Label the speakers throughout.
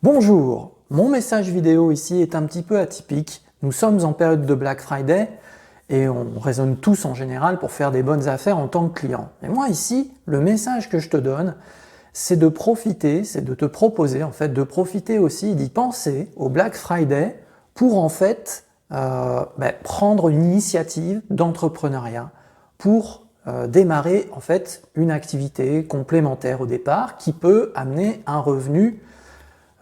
Speaker 1: Bonjour, mon message vidéo ici est un petit peu atypique. Nous sommes en période de Black Friday et on raisonne tous en général pour faire des bonnes affaires en tant que client. Et moi ici, le message que je te donne, c'est de profiter, c'est de te proposer en fait de profiter aussi, d'y penser au Black Friday pour en fait prendre une initiative d'entrepreneuriat pour démarrer en fait une activité complémentaire au départ qui peut amener un revenu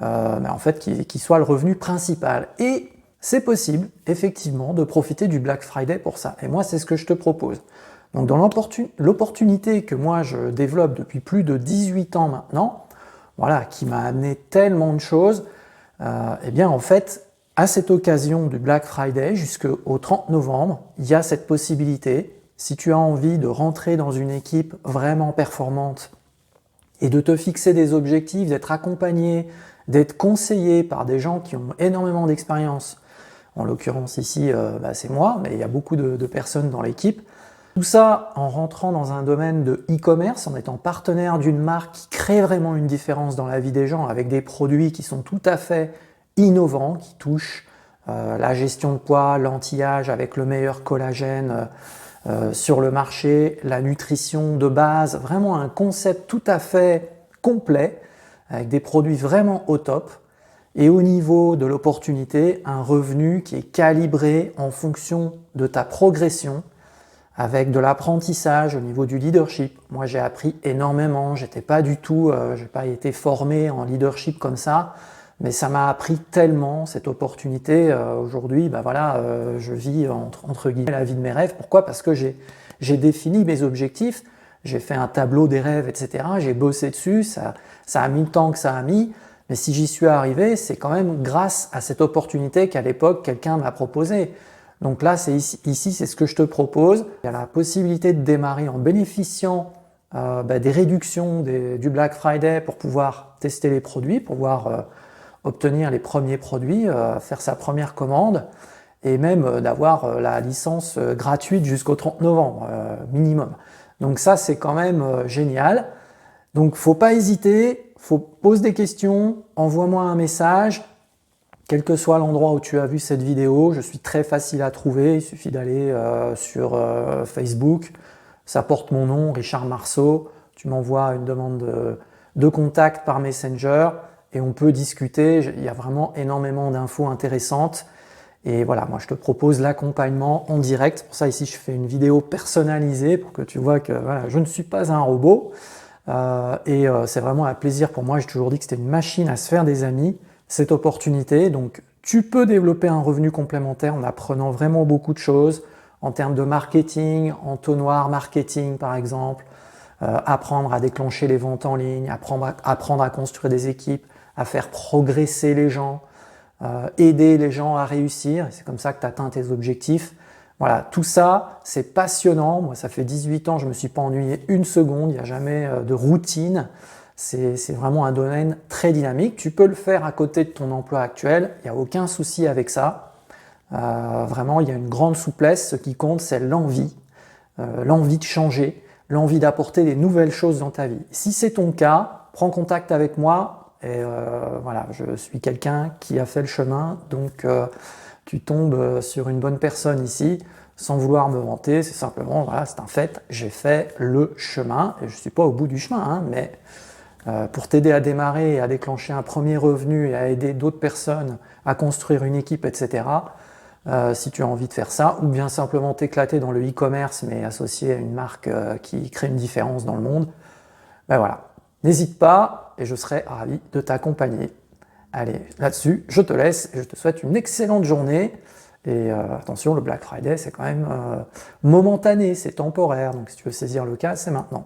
Speaker 1: en fait qui soit le revenu principal. Et c'est possible, effectivement, de profiter du Black Friday pour ça. Et moi, c'est ce que je te propose. Donc dans l'opportunité que moi je développe depuis plus de 18 ans maintenant, voilà, qui m'a amené tellement de choses, eh bien en fait, à cette occasion du Black Friday jusqu'au 30 novembre, il y a cette possibilité, si tu as envie de rentrer dans une équipe vraiment performante et de te fixer des objectifs, d'être accompagné, d'être conseillé par des gens qui ont énormément d'expérience, en l'occurrence ici c'est moi, mais il y a beaucoup de personnes dans l'équipe. Tout ça en rentrant dans un domaine de e-commerce, en étant partenaire d'une marque qui crée vraiment une différence dans la vie des gens avec des produits qui sont tout à fait innovants, qui touchent la gestion de poids, l'anti-âge avec le meilleur collagène sur le marché, la nutrition de base, vraiment un concept tout à fait complet avec des produits vraiment au top. Et au niveau de l'opportunité, un revenu qui est calibré en fonction de ta progression, avec de l'apprentissage au niveau du leadership. Moi, j'ai appris énormément, j'ai pas été formé en leadership comme ça, mais ça m'a appris tellement cette opportunité. Aujourd'hui, je vis entre guillemets la vie de mes rêves. Pourquoi? Parce que j'ai défini mes objectifs, j'ai fait un tableau des rêves, etc. J'ai bossé dessus, ça a mis le temps que ça a mis, mais si j'y suis arrivé, c'est quand même grâce à cette opportunité qu'à l'époque, quelqu'un m'a proposée. Donc là, ici, c'est ce que je te propose. Il y a la possibilité de démarrer en bénéficiant des réductions du Black Friday pour pouvoir tester les produits, pour pouvoir obtenir les premiers produits, faire sa première commande et même d'avoir la licence gratuite jusqu'au 30 novembre minimum. Donc ça, c'est quand même génial. Donc faut pas hésiter, pose des questions, envoie-moi un message. Quel que soit l'endroit où tu as vu cette vidéo, je suis très facile à trouver, il suffit d'aller sur Facebook, ça porte mon nom, Richard Marceau, tu m'envoies une demande de contact par Messenger et on peut discuter, il y a vraiment énormément d'infos intéressantes et voilà, moi je te propose l'accompagnement en direct, pour ça ici je fais une vidéo personnalisée pour que tu vois que voilà, je ne suis pas un robot c'est vraiment un plaisir pour moi, j'ai toujours dit que c'était une machine à se faire des amis, cette opportunité. Donc tu peux développer un revenu complémentaire en apprenant vraiment beaucoup de choses en termes de marketing, entonnoir marketing par exemple, apprendre à déclencher les ventes en ligne, apprendre à construire des équipes, à faire progresser les gens, aider les gens à réussir, c'est comme ça que tu atteins tes objectifs. Voilà, tout ça, c'est passionnant. Moi, ça fait 18 ans, je ne me suis pas ennuyé une seconde, il n'y a jamais de routine. C'est vraiment un domaine très dynamique. Tu peux le faire à côté de ton emploi actuel, il n'y a aucun souci avec ça. Vraiment, il y a une grande souplesse. Ce qui compte, c'est l'envie de changer, l'envie d'apporter des nouvelles choses dans ta vie. Si c'est ton cas, prends contact avec moi. Et voilà, je suis quelqu'un qui a fait le chemin, donc tu tombes sur une bonne personne ici, sans vouloir me vanter, c'est simplement, voilà, c'est un fait, j'ai fait le chemin, et je ne suis pas au bout du chemin, hein, mais pour t'aider à démarrer et à déclencher un premier revenu et à aider d'autres personnes à construire une équipe, etc. Si tu as envie de faire ça, ou bien simplement t'éclater dans le e-commerce, mais associé à une marque qui crée une différence dans le monde, ben voilà, n'hésite pas et je serai ravi de t'accompagner. Allez, là-dessus, je te laisse et je te souhaite une excellente journée. Et attention, le Black Friday, c'est quand même momentané, c'est temporaire, donc si tu veux saisir le cas, c'est maintenant.